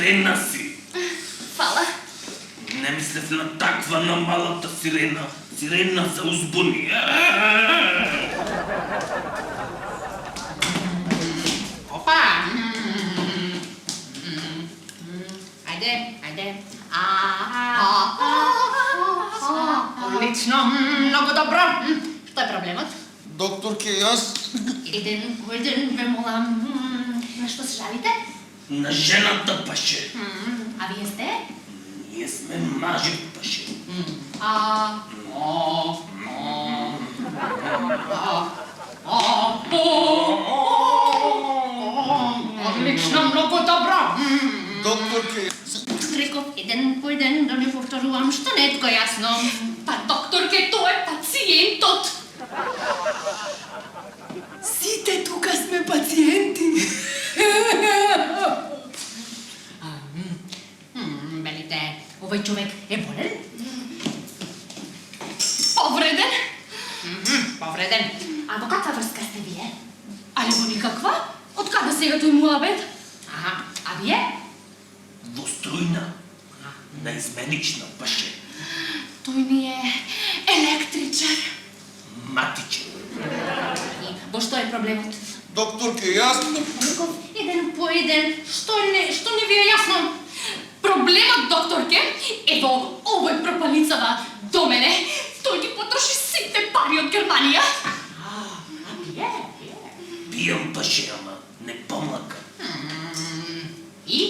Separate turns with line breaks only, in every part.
сирена си.
Фала.
Не мислев на таква на малата сирена. Сирена за узбуни.
Опа! Ајде. Одлично, многу добро. Што е проблемот?
Докторке, јас...
Еден по еден, ве молам. На што се жалите?
На жената, паше.
А вие сте?
Ние сме мажи, паше.
Одлично, многу добро.
Докторке,
Реков еден по еден, да не повторувам, што не е така јасно. Па, докторке, тоа е пациентот.
Сите тука сме пациенти.
Велите, овој човек е болен? Повреден? Повреден. А во каква врска сте вие?
Али во никаква? Од када сега тој муабет?
А вие?
Во струјна. Наизменична, паше.
Тој ми е електричар.
Матичен.
И во што е проблемот?
докторке, јас...
Реков еден по еден, што не ви е јасно?
Проблемот, докторке, е во овој пропалицава до мене. Тој ги потроши сите пари од Германија.
Пијам, паше, ама не помака.
И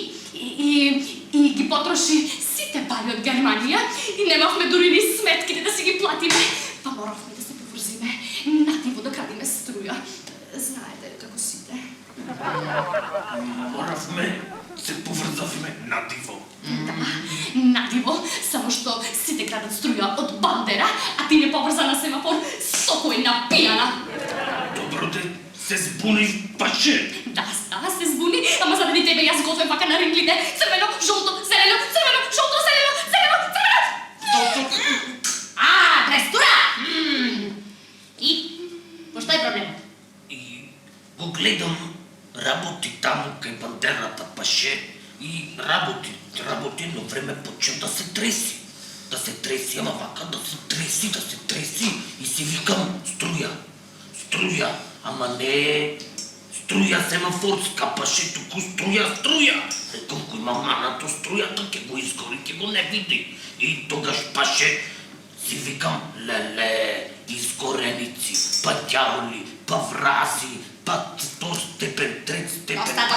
ги потроши сите пари од Германија и немавме дури ни сметките да си ги платиме. Па моравме да се поврзиме нативо да крадиме струја. Знаете како сите.
Моравме, се поврзавме надиво.
Да, надиво, само што сите крадат струја од бандера, а ти не поврза на семафор со кој напијана.
Добро де, се збуни, паше.
Да, се збуни, ама заради тебе јас готвам вака на ринглите. Црвено, жолто, зелено, црвено, жолто, зелено, зелено, црвено!
Докторке...
Дрестура! И? Пошто е проблемот?
И го гледам, работи таму кај бандерата, паше. И работи едно време почна да се треси. Да се треси, ама вака да се треси. И си викам, струја, ама не струја семафорска, паше, туку струја. Рекам, кој има манато струјата, ќе го изгори, ќе го не види. И тогаш, паше, си викам, леле, изгореници, па ѓаволи, па врази, па втор степен, трет степен.
Доста.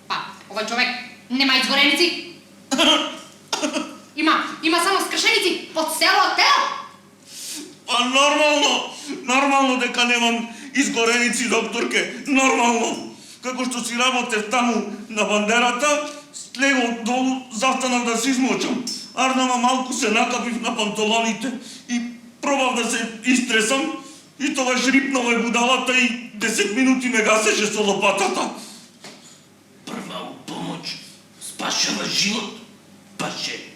Па, овој човек нема изгореници. Има само скршеници по цело тело.
Па нормално дека немам изгореници, докторке, нормално. Како што си работев таму на бандерата, слегов долу, застанав да се измочам. Арнама малку се накапив на панталоните и пробав да се истресам и тогаш рипнала будалата и 10 минути ме гасеше со лопатата.
Прва помоќ спашава живот, паше.